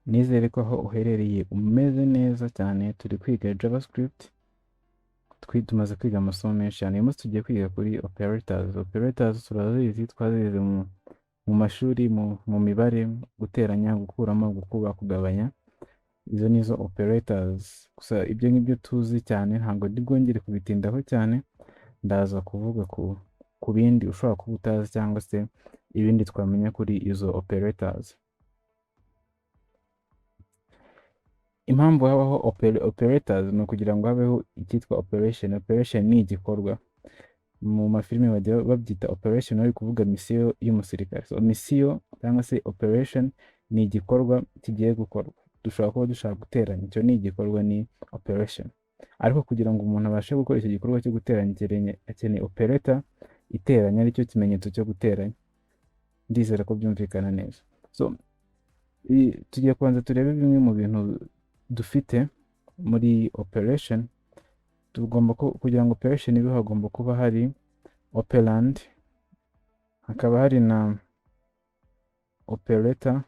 Nizere ko aho uherereye umeze neza cyane. Turi kwiga JavaScript, tumaze kwiga amasomo menshi cyane. Uyu munsi tugiye kwiga kuri operators. Operators turazizi, twazize mu mashuri, mu mibare, guteranya, gukuramo, gukuba, kugabanya. Izo nizo operators. Gusa ibyo ngibyo tuzi cyane, ntabwo ndi bwongere kubitindaho cyane. Ndaza kuvuga ku bindi ushobora kuba utazi cyangwa se ibindi twamenya kuri izo operators. Impamvu habaho operators ni ukugira ngo habeho icyitwa operation. Operation ni igikorwa. Mu mafilime bajya babyita operation bari kuvuga misiyo y'umusirikare. So misiyo cyangwa se operation ni igikorwa kigiye gukorwa. Dushobora kuba dushaka guteranya, icyo ni igikorwa, ni operation. Ariko kugira ngo umuntu abashe gukora icyo gikorwa cyo guteranya akeneye operator iteranya, aricyo kimenyetso cyo guteranya. Ndizera ko byumvikana neza. So tugiye kubanza turebe bimwe mu bintu dufite muri operation. Tugomba kugira ngo operation ibe hagomba kuba hari operand, hakaba hari na operator,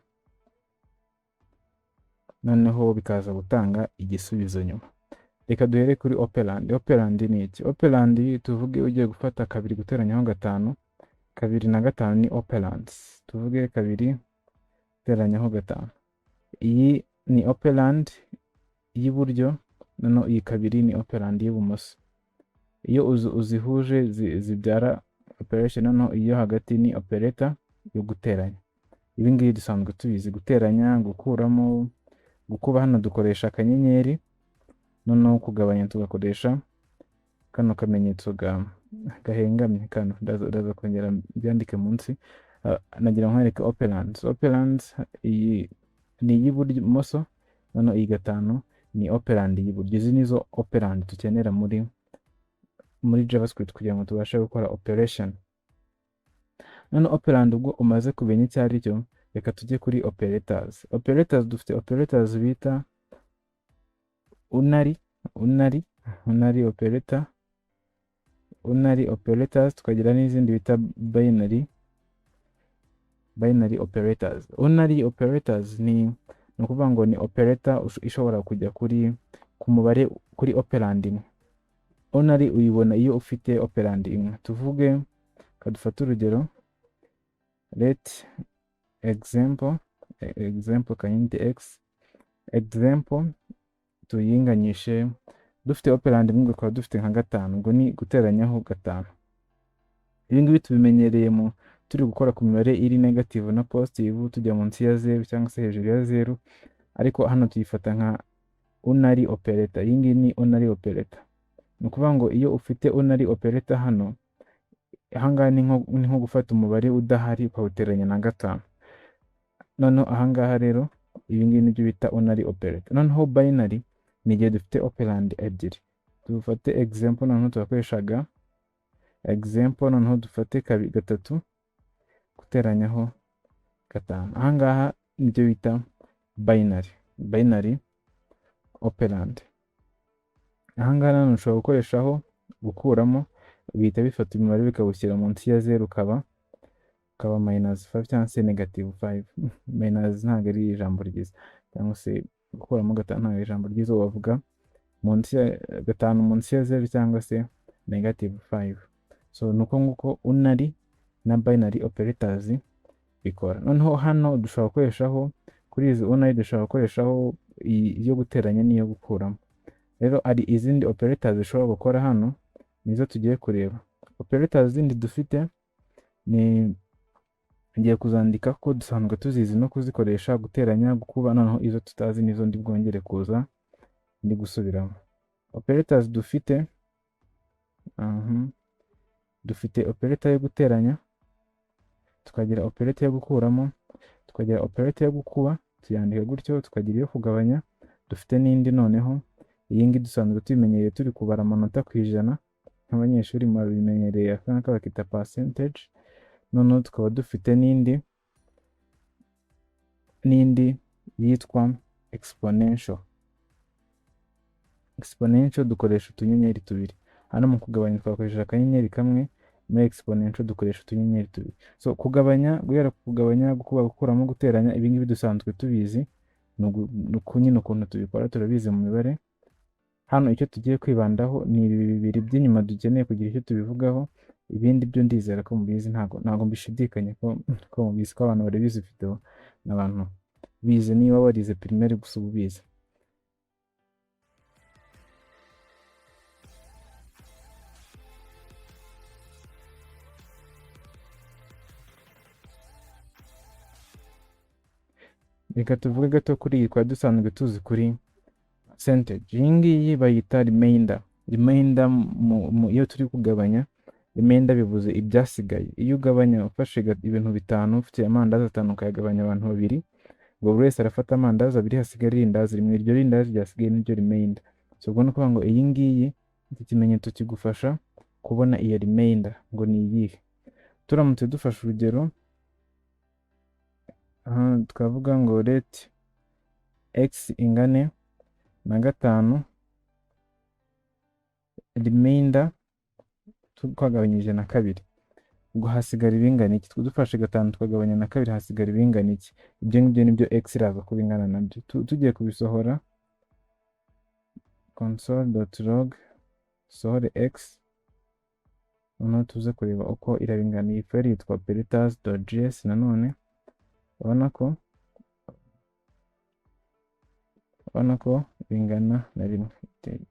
noneho bikaza gutanga igisubizo nyuma. Reka duhere kuri operand. Operand ni iki? Operand tuvuge ugiye gufata 2 guteranyaho 5, 2 na 5 ni operands. Tuvuge 2 guteranyaho 5. Iyi ni operand y'iburyo, noneho iyi 2 ni operand y'ibumoso. Iyo uzihuje zibyara operation, noneho iyo hagati ni operator yo guteranya. Ibi ngibi dusanzwe tubizi: guteranya, gukuramo, gukuba. Hano dukoresha akanyenyeri, noneho kugabanya tugakoresha kano kamenyetso gahengamye. Kano ndaza kongera byandike munsi. Nagira nkwereke operands. Operands iyi ni iy'ibumoso, noneho iyi 5 ni operand y'iburyo. Izi nizo operand dukenera muri JavaScript kugira ngo tubashe gukora operation. None operand ubwo umaze kumenya icyo ari cyo, reka tujye kuri operators. Operators dufite operators bita unary operator, unary operators. Tukagira n'izindi bita binary operators. Unary operators ni ukuvuga ngo ni operator ishobora kujya ku mubare kuri operand imwe. Unary uyibona iyo ufite operand imwe. Tuvuge kadufata urugero, let example kanyindi x example tuyinganyishe. Dufite operand imwe, tukaba dufite nka 5, ngo ni guteranyaho 5. Ibi ngibi tubimenyereye turi gukora ku mibare iri negative na positive, tujya munsi ya 0 cyangwa se hejuru ya 0, ariko hano tuyifata nka unary operator. Iyi ngiyi ni unary operator. Ni ukuvuga ngo iyo ufite unary operator hano, ahangaha ni nko gufata umubare udahari ukawuteranya na 5. Noneho ahangaha rero ibi ngibi nibyo bita unary operator. Noneho binary ni igihe dufite operand ebyiri. Dufate example, noneho tugakoreshaga example, noneho dufate 3 guteranyaho 5. Ahangaha nibyo bita binary operand. Ahangaha nanone ushobora gukoreshaho gukuramo, bihita bifata imibare bikawushyira munsi ya 0, ukaba -5 cyangwa se -5. Minus ntabwo ari ijambo ryiza, cyangwa se gukuramo 5 ntabwo ari ijambo ryiza. Wavuga munsi ya 5 munsi ya 0 cyangwa se -5. So nuko nguko unary na binary operators bikora. Noneho hano dushobora gukoreshaho kuri izi unary, dushobora gukoreshaho iyo guteranya n'iyo gukuramo. Rero ari izindi operators zishobora gukora hano, nizo tugiye kureba. Operators zindi dufite ni ngiye kuzandika ko dusanzwe tuzizi no kuzikoresha: guteranya, gukuba. Noneho izo tutazi nizo ndi bwongere kuza ndi gusubiramo. Operators dufite dufite operator yo guteranya, tukagira operator yo gukuramo, tukagira operator yo gukuba, tuyandika gutyo. Tukagira iyo kugabanya, dufite n'indi. Noneho iyi ngiyi dusanzwe tubimenyereye turi kubara amanota ku ijana nk'abanyeshuri, mubimenyereye akanga bakita percentage. Noneho tukaba dufite n'indi yitwa exponential. Exponential dukoresha utunyenyeri 2. Hano mu kugabanya twakoresha akanyenyeri kamwe, muri exponential dukoresha utunyenyeri 2. So kugabanya, guhera ku kugabanya, gukuba, gukuramo, guteranya, ibi ngibi dusanzwe tubizi. nyine ukuntu tubikora turabizi mu mibare. Hano icyo tugiye kwibandaho ni ibi bibiri by'inyuma dukeneye kugira icyo tubivugaho, ibindi byo ndizera ko mubizi, ntabwo mbishidikanya ko mubizi, ko abantu bari bize video n'abantu bize, niba warize primaire gusa uba ubizi. Reka tuvuge gato kuri iyi, twari dusanzwe tuzi kuri percentage. Iyi ngiyi bayita remainder. Remainder iyo turi kugabanya, remainder bivuze ibyasigaye. Iyo ugabanya ufashe ibintu bitanu, ufite amandazi 5 ukayagabanya abantu 2, ubwo buri wese arafata amandazi 2, hasigara irindazi rimwe, iryo rindazi ryasigaye niryo remainder. So ubwo ni ukuvuga ngo iyi ngiyi, iki kimenyetso kigufasha kubona iyo remainder ngo ni iyihe. Turamutse dufashe urugero, twavuga ngo let x ingane na 5, remainder twagabanyije na 2, ubwo hasigara ibingana iki? Dufashe 5 twagabanya na 2 hasigara ibingana iki? Ibyo ngibyo nibyo x iraza kuba ingana nabyo. Tugiye kubisohora, console.log sohore x, noneho tuze kureba uko irabingana. Iyi file yitwa operators.js. nanone urabona ko bingana na 1.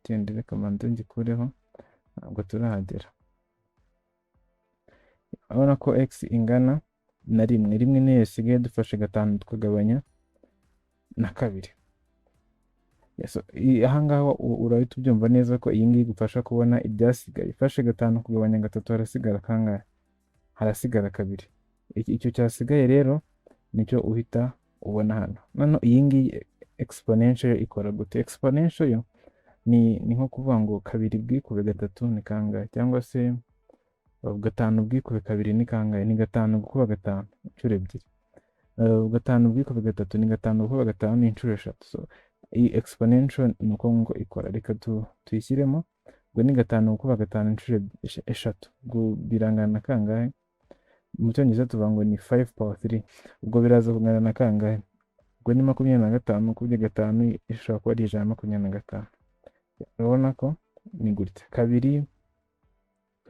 Tendere kamanzi ngikureho, ntabwo turahagera. Urabona ko x ingana na 1, 1 niyo yasigaye, dufashe 5 tukagabanya na 2. Ahangaha urahita ubyumva neza ko iyi ngiyi igufasha kubona ibyasigaye. Ifashe 5 kugabanya 3 harasigara kangahe? Harasigara 2. Icyo cyasigaye rero nicyo uhita ubona hano. None iyi ngiyi exponential ikora gute? Exponential yo ni nko kuvuga ngo 2 bwikube 3 ni kangahe, cyangwa se 5 bwikube 2 ni kangahe? Ni 5 gukuba 5 inshuro 2. 5 bwikube 3 ni 5 gukuba 5 ni inshuro 3. So iyi exponential ni uko ngo ikora. Reka tuyishyiremo, ubwo ni 5 gukuba 5 inshuro 3, ubwo birangana na kangahe? Mu cyongereza tuvuga ngo ni 5 power 3. ubwo biraza kungana na kangahe? Ubwo ni 25 kubye 5 ishobora kuba ari 125. urabona ko ni gutya. 2,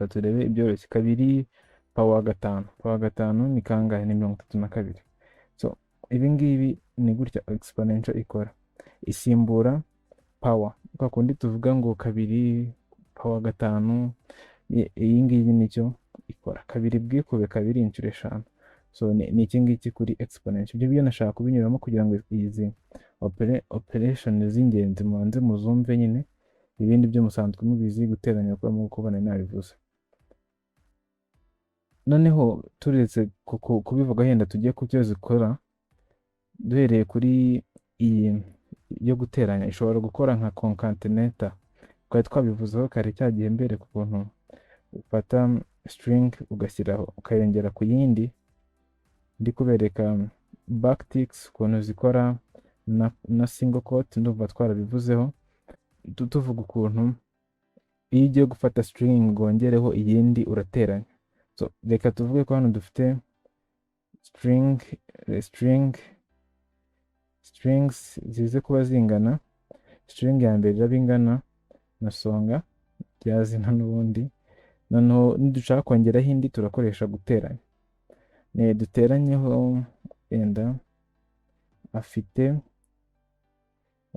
turebe ibyoroshye, 2 power 5, power 5 ni kangahe? Ni 32. So ibi ngibi ni gutya exponential ikora, isimbura power. Kwa kundi tuvuga ngo 2 power 5, iyi ngiyi nicyo ikora, 2 bwikube 2 inshuro 5. So ni iki ngiki kuri exponential. Ibyo byo nashaka kubinyuramo kugira ngo izi operation z'ingenzi mubanze muzumve nyine, ibindi byo musanzwe mubizi, guteranya, gukuramo, kubona nabivuze. Noneho turetse kubivuga, henda tujye ku cyo zikora. Duhereye kuri iyi yo guteranya, ishobora gukora nka concatenator. Twari twabivuzeho kare cyagiye mbere, ku kuntu ufata string ugashyiraho ukayongera ku yindi. Ndi kubereka backticks ukuntu zikora na single quote, ndumva twarabivuzeho, tuvuga ukuntu iyo ugiye gufata string ngo wongereho iyindi urateranya. So reka tuvuge ko hano dufite strings zize kuba zingana. String ya mbere iraba ingana na songa rya zina n'ubundi. Noneho nidushaka kongeraho indi turakoresha guteranya. Duteranyeho enda afite,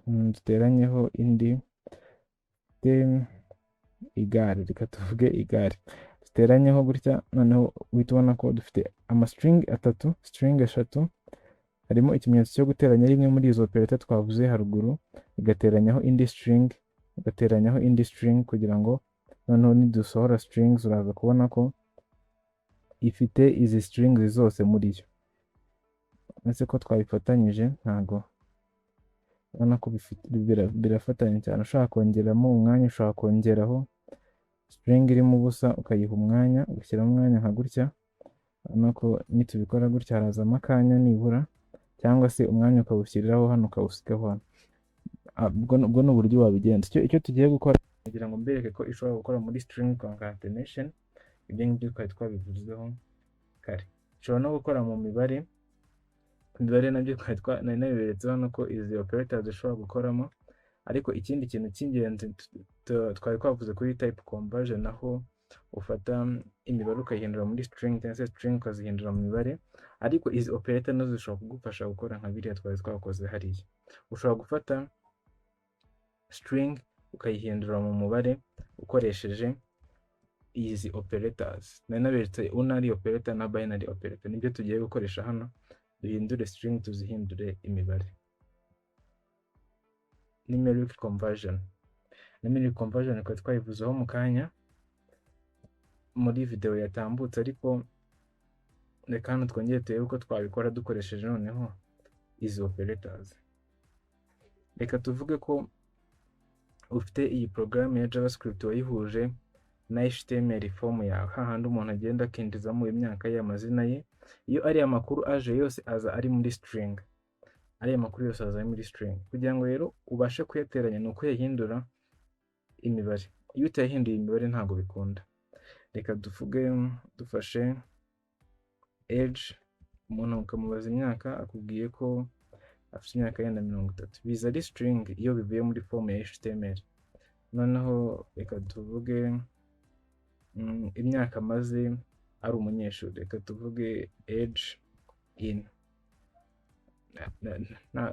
duteranyeho indi igare. Reka tuvuge igare, duteranyeho gutya. Noneho uhita ubona ko dufite amastring 3, string 3, harimo ikimenyetso cyo guteranya rimwe muri izo operator twavuze haruguru, igateranyaho indi string, igateranyaho indi string, kugira ngo noneho nidusohora strings uraza kubona ko ifite izi strings zose muri yo. Uretse ko twabifatanyije, ntago ubona ko birafatanye cyane. Ushaka kongeramo umwanya, ushaka kongeraho string irimo ubusa ukayiha umwanya, ugashyiramo umwanya nka gutya. Urabona ko nitubikora gutya harazamo akanya nibura, cyangwa se umwanya ukawushyiriraho hano ukawusigaho hano. Ubwo ni uburyo wabigenza. Icyo tugiye gukora kugira ngo mbereke ko ishobora gukora muri string concatenation, ibyo ngibyo twari twabivuzeho kare. Ishobora no gukora mu mibare, imibare nabyo nari nabiberetse hano ko izi operators zishobora gukoramo, ariko ikindi kintu cy'ingenzi twari twavuze kuri type conversion, aho ufata imibare ukayihindura muri string cyangwa se string ukazihindura mu mibare, ariko izi operator nazo zishobora kugufasha gukora nka biriya twari twakoze hariya. Ushobora gufata string ukayihindura mu mubare ukoresheje izi operators. Nari naberetse unary operator na binary operator, nibyo tugiye gukoresha hano. Duhindure string tuzihindure imibare. Numeric conversion. Numeric conversion twari twayivuzeho mu kanya muri video yatambutse, ariko reka hano twongere turebe uko twabikora dukoresheje noneho izi operators. Reka tuvuge ko ufite iyi program ya JavaScript wayihuje na HTML form yawe, hahandi umuntu agenda akinjizamo imyaka ye, amazina ye. Iyo ari amakuru aje yose aza ari muri string, ariya makuru yose aza ari muri string. Kugira ngo rero ubashe kuyateranya ni uko yahindura imibare. Iyo utayahinduye imibare ntabwo bikunda. Reka tuvuge dufashe age, umuntu ukamubaza imyaka akubwiye ko afite imyaka yenda 30, biza ari string iyo bivuye muri form ya HTML. Noneho reka tuvuge imyaka maze ari umunyeshuri, reka tuvuge age in,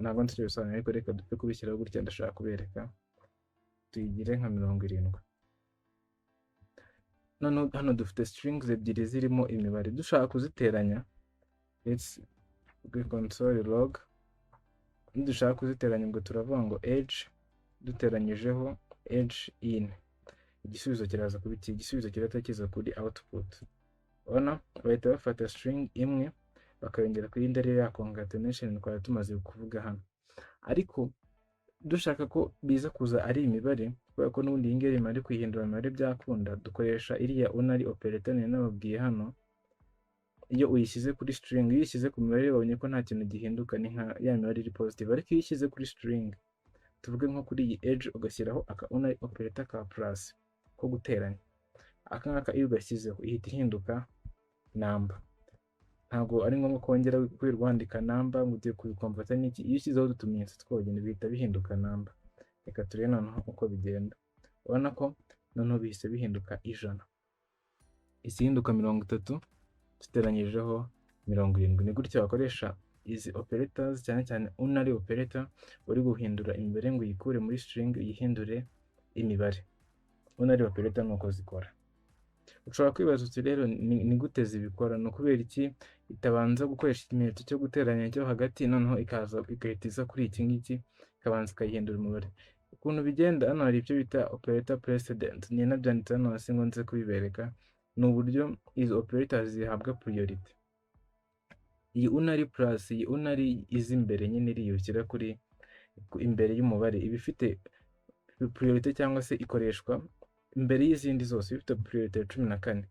ntabwo nzi icyo bisobanura, ariko reka dupfe kubishyiraho gutya. Ndashaka kubereka, tuyigire nka 70. Noneho hano dufite strings ebyiri zirimo imibare, dushaka kuziteranya. Let's console log. Dushaka kuziteranya ngo turavuga ngo age duteranyijeho age in, igisubizo kiraza kuba iki? Igisubizo kirahita kiza kuri output. Ubona bahita bafata string imwe bakayongera ku yindi, ari ya concatenation twari tumaze kuvuga hano. Ariko dushaka ko biza kuza ari imibare, kubera ko n'ubundi iyi ngiyi imibare kuyihindura imibare byakunda, dukoresha iriya unary operator nari nababwiye hano. Iyo uyishyize kuri string, iyo uyishyize ku mibare babonye ko nta kintu gihinduka, ni nka ya mibare iri positive. Ariko iyo uyishyize kuri string, tuvuge nko kuri iyi age ugashyiraho aka unary operator ka plus ko guteranya, aka ngaka iyo ugashyizeho ihita ihinduka number. Ntabwo ari ngombwa kongera kwirirwa wandika number ngo ugiye kubikonverta n'iki. Iyo ushyizeho utumenyetso twogenda bihita bihinduka number. Reka turebe noneho uko bigenda. Ubona ko noneho bihise bihinduka 100, ihinduka 30 duteranyijeho 70. Ni gutya wakoresha izi operators, cyane cyane unary operator uri guhindura imibare ngo uyikure muri string uyihindure imibare. Unary operator nuko zikora. Ushobora kwibaza uti rero ni gute zibikora? Ni ukubera iki itabanza gukoresha ikimenyetso cyo guteranya cyo hagati, noneho igahita iza kuri iki ngiki ikabanza ikayihindura umubare? Ukuntu bigenda hano hari ibyo bita operator precedent, ni nabyanditse hano hasi ngo nze kubibereka. Ni uburyo izo operators zihabwa priority. Iyi unary plus, iyi unary izi imbere nyine iriyukira kuri imbere y'umubare, iba ifite priority cyangwa se ikoreshwa imbere y'izindi zose. Ifite priority ya 14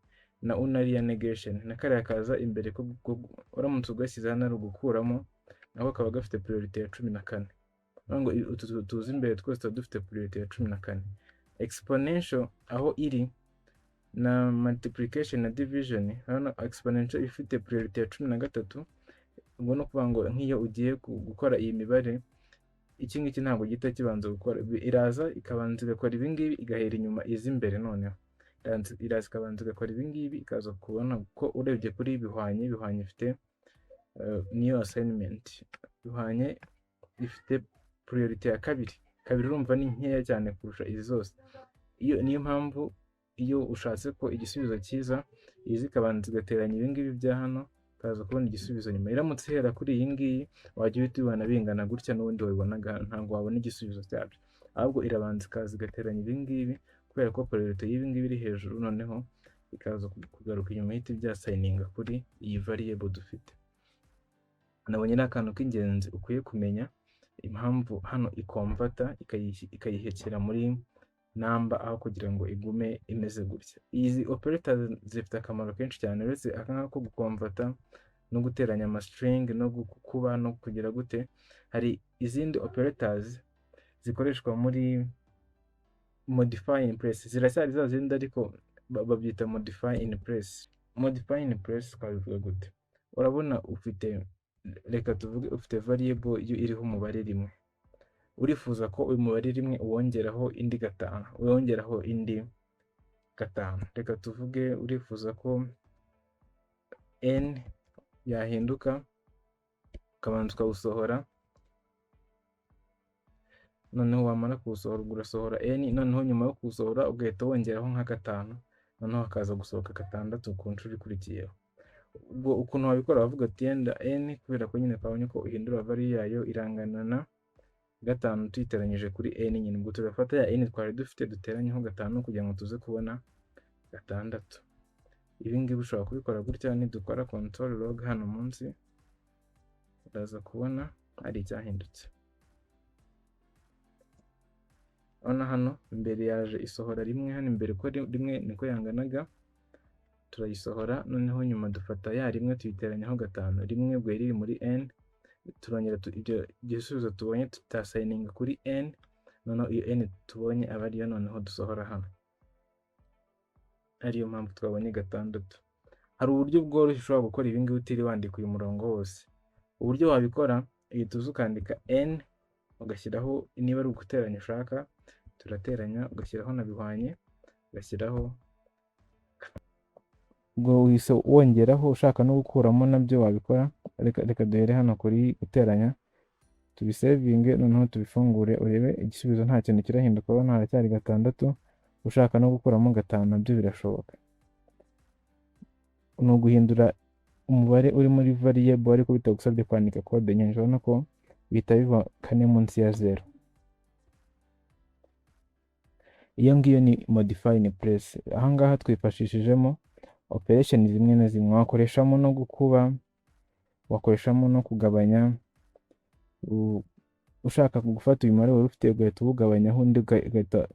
na unary ya negation, na kariya kaza imbere ko uramutse ugashyize hano ari ugukuramo, nako kaba gafite priority ya 14. Ngo utu tuzi imbere twose tuba dufite priority ya 14. Exponential aho iri na multiplication na division, hano exponential ifite priority ya 13. Ubwo no kuvuga ngo nk'iyo ugiye gukora iyi mibare, iki ngiki ntabwo gihita kibanza gukora, iraza ikabanza igakora ibi ngibi igahera inyuma izi imbere. Noneho iraza ikabanza igakora ibi ngibi, ikaza kubona ko urebye kuri bihwanye ifite new assignment, bihwanye ifite priority ya kabiri. Urumva ni nkeya cyane kurusha izi zose. Niyo mpamvu iyo ushatse ko igisubizo cyiza, izi ikabanza igateranya ibi ngibi bya hano, kaza kubona igisubizo nyuma. Iramutse ihera kuri iyi ngiyi wajya uhita ubibona bingana gutya, n'ubundi wabibonaga, ntabwo wabona igisubizo cyabyo. Ahubwo irabanza ikaza igateranya ibi ngibi, kubera ko priority y'ibi ngibi iri hejuru, noneho ikaza kugaruka inyuma ihita ibyasayininga kuri iyi variable dufite. Nabonye ni akantu k'ingenzi ukwiye kumenya, impamvu hano ikonvata ikayihekera muri number aho kugira ngo igume imeze gutya. Izi operators zifite akamaro kenshi cyane, uretse aka ko gukonvata no guteranya amastring no gukuba no kugira gute. Hari izindi operators zikoreshwa muri modify in place, ziracyari za zindi ariko babyita modify in place. Modify in place twabivuga gute? Urabona ufite reka tuvuge ufite variable iyo iriho umubare rimwe, urifuza ko uyu mubare rimwe uwongeraho indi gatanu, uwongeraho indi gatanu. Reka tuvuge urifuza ko n yahinduka, ukabanza ukawusohora, noneho wamara kuwusohora urasohora n, noneho nyuma yo kuwusohora ugahita wongeraho nka gatanu, noneho hakaza gusohoka gatandatu ku nshuro ikurikiyeho. Ubwo ukuntu wabikora wavuga ati yenda n, kubera ko nyine twabonye ko uhindura value yayo irangana na gatanu tuyiteranyije kuri n nyine, ubwo turafata ya n twari dufite duteranyeho gatanu kugira ngo tuze kubona gatandatu. Ibi ngibi ushobora kubikora gutya, nidukora console log hano munsi uraza kubona hari icyahindutse. Urabona hano imbere yaje isohora rimwe, hano imbere ko rimwe niko yanganaga, turayisohora, noneho nyuma dufata ya rimwe tuyiteranyaho gatanu, rimwe ubwo riri muri n, turongera ibyo igisubizo tubonye tutasayininga kuri n, noneho iyo n tubonye aba ariyo noneho dusohora hano, ariyo mpamvu twabonye gatandatu. Hari uburyo bworoshye ushobora gukora ibi ngibi utiriwe wandika uyu murongo wose. Uburyo wabikora, uhita uza ukandika n ugashyiraho niba ari uguteranya ushaka, turateranya, ugashyiraho na bihwanye, ugashyiraho, ubwo wise wongeraho ushaka no gukuramo nabyo wabikora. Reka duhere hano kuri guteranya, tubisevinge, noneho tubifungure urebe igisubizo nta kintu kirahinduka, urabona haracyari gatandatu. Ushaka no gukuramo gatanu nabyo birashoboka. Ni uguhindura umubare uri muri variable ariko bitagusabye kwandika code nyinshi, urabona ko bihita biva kane munsi ya 0. Iyo ngiyo ni modify in place. Ahangaha twifashishijemo operation zimwe na zimwe, wakoreshamo no gukuba, wakoreshamo no kugabanya. Ushaka gufata uyu mubare wari ufite ugahita uwugabanyaho undi, ugahita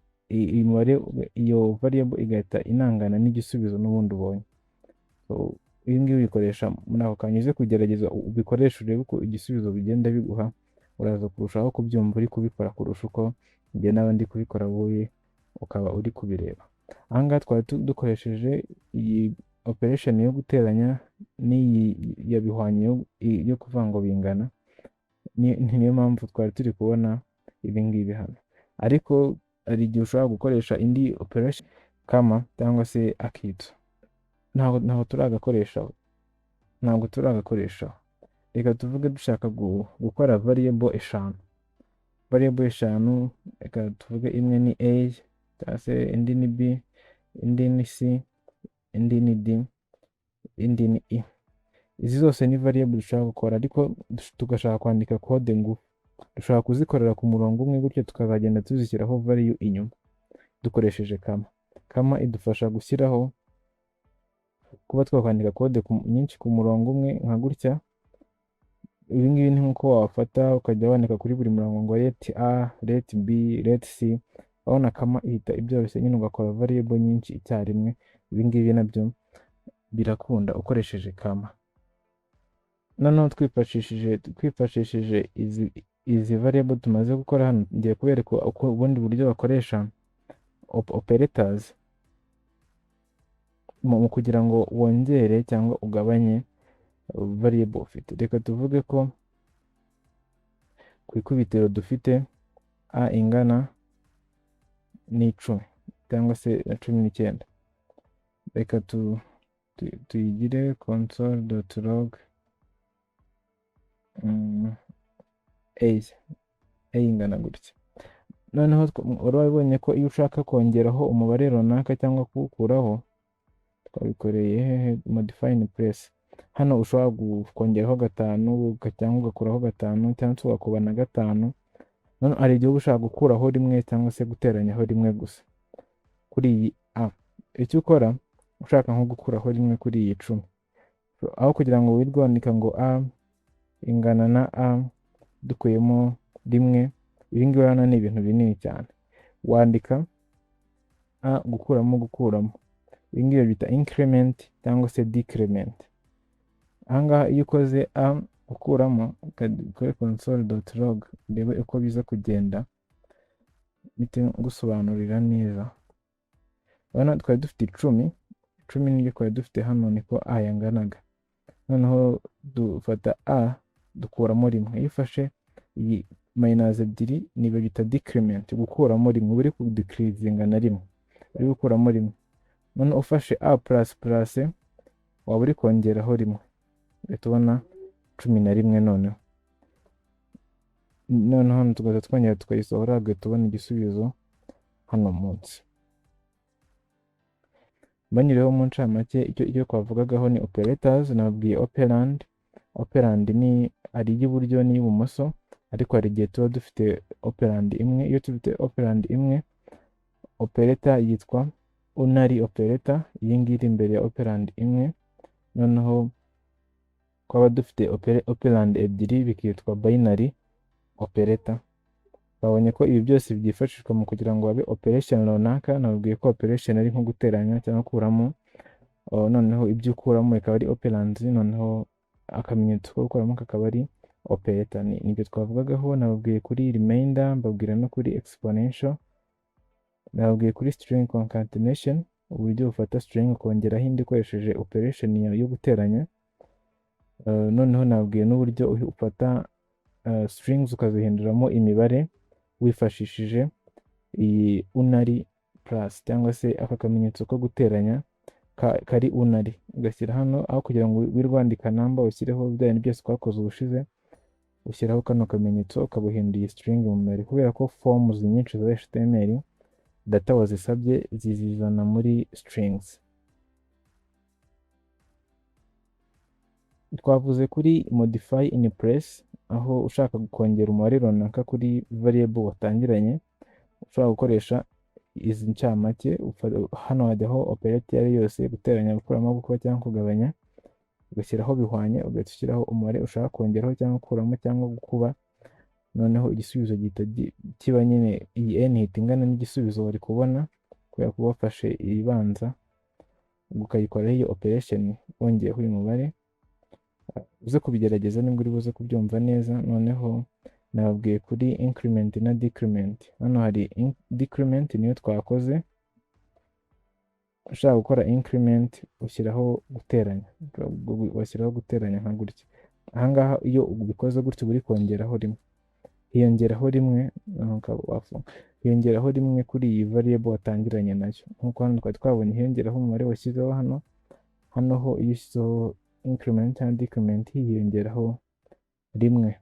iyo variable igahita inangana n'igisubizo n'ubundi ubonye. Ibi ngibi bikoresha muri ako kanya, uze kugerageza ubikoresha urebe uko igisubizo bigenda biguha, uraza kurushaho kubyumva uri kubikora kurusha uko njye nawe ndi kubikora wowe ukaba uri kubireba. Ahangaha twari dukoresheje iyi operation yo guteranya n'iyi ya bihwanye yo kuvuga ngo bingana, niyo mpamvu twari turi kubona ibi ngibi hano. Ariko hari igihe ushobora gukoresha indi operation kama cyangwa se akitso, ntabwo turagakoresha. Reka tuvuge dushaka gukora variable eshanu, reka tuvuge imwe ni a cyangwa se indi ni b, indi ni c, indi ni d, indi ni e. Izi zose ni variable dushaka gukora, ariko tugashaka kwandika code ngufi, dushobora kuzikorera ku murongo umwe gutyo tukazagenda tuzishyiraho value inyuma dukoresheje kama idufasha gushyiraho, kuba twakwandika code nyinshi ku murongo umwe nka gutya. Ibi ngibi ni nkuko wafata ukajya wandika kuri buri murongo ngo let a, let b, let c, urabona kama ihita ibyoroshye nyine ugakora variable nyinshi icyarimwe. Ibi ngibi nabyo birakunda ukoresheje kama. Noneho twifashishije izi variable tumaze gukora hano, ngiye kubereka uko ubundi buryo bakoresha operators mu kugira ngo wongere cyangwa ugabanye variable ufite. Reka tuvuge ko ku ikubitiro dufite a ingana n'10 cyangwa se na 19. Reka tuyigire console.log a ingana gutya. Noneho urabonye ko iyo ushaka kongeraho umubare runaka cyangwa kuwukuraho, twabikoreye hehe, modify in place. Hano ushobora kongeraho gatanu cyangwa ugakuraho gatanu cyangwa se ugakuba na gatanu. None hari igihe ushaka gukuraho rimwe cyangwa se guteranyaho rimwe gusa kuri iyi a. Icyo ukora ushaka nko gukuraho rimwe kuri iyi 10, aho kugira ngo wirwe wandika ngo a ingana na a dukuyemo rimwe, ibi ngibi urabona ni ibintu binini cyane. Wandika a gukuramo, ibi ngibi bita increment cyangwa se decrement. Ahangaha iyo ukoze a gukuramo, kuri console.log urebe uko biza kugenda bite gusobanurira neza. Urabona twari dufite 10 nibyo twari dufite hano, niko a yanganaga. Noneho dufata a dukuramo rimwe. Iyo ufashe iyi minus ebyiri niyo bita decrement, gukuramo rimwe, uba uri kudecreasinga na rimwe, uri gukuramo rimwe. None ufashe a plus plus waba uri kongeraho rimwe, ugahita ubona 11. Noneho tugaza twongera tukayisohora, ugahita ubona igisubizo hano munsi. Banyuriyeho mu ncamake, icyo twavugagaho ni operators. Nababwiye operand ni ari iy'iburyo n'iy'ibumoso, ariko hari igihe tuba dufite operand imwe. Iyo dufite operand imwe, operator yitwa unary operator, iyi ngiyi iri imbere ya operand imwe. Noneho twaba dufite operand ebyiri bikitwa binary operator. Babonye ko ibi byose byifashishwa mu kugira ngo habe operation runaka. Nababwiye ko operation ari nko guteranya cyangwa gukuramo, noneho ibyo ukuramo bikaba ari operands, noneho akamenyetso ko gukuramo kakaba ari operator. Nibyo twavugagaho. Nababwiye kuri remainder, mbabwira no kuri exponential, nababwiye kuri string concatenation, uburyo ufata string ukongeraho indi ukoresheje operation yo guteranya. Noneho nababwiye n'uburyo ufata strings ukazihinduramo imibare wifashishije iyi unary plus cyangwa se aka kamenyetso ko guteranya kari unary, ugashyira hano aho kugira ngo wirwandika number ushyireho bya bintu byose twakoze ubushize, ushyiraho kano kamenyetso ukabuhinduye string mu mibare. Kubera ko forms nyinshi za HTML data wazisabye zizizana muri strings. Twavuze kuri modify in place, aho ushaka kongera umubare runaka kuri variable watangiranye, ushobora gukoresha izi ncamake. Hano hajyaho operator iyo ari yose, guteranya, gukuramo, gukuba cyangwa kugabanya, ugashyiraho bihwanye, ugahita ushyiraho umubare ushaka kongeraho cyangwa gukuramo cyangwa gukuba. Noneho igisubizo gihita kiba nyine iyi n ihita ingana n'igisubizo wari kubona, kubera ko wafashe ibanza ukayikoraho iyo operation wongeyeho uyu mubare. Uze kubigerageza nibwo uri buze kubyumva neza. Noneho nababwiye kuri increment na decrement. Hano hari decrement niyo twakoze. Ushaka gukora increment ushyiraho guteranya, washyiraho guteranya nka gutya. Ahangaha iyo ubikoze gutya uri kongeraho rimwe, hiyongeraho rimwe, hiyongeraho rimwe kuri iyi variable watangiranye nayo. Nkuko hano twari twabonye hiyongeraho umubare washyizeho hano ho iyo ushyizeho increment and decrement hiyongeraho rimwe.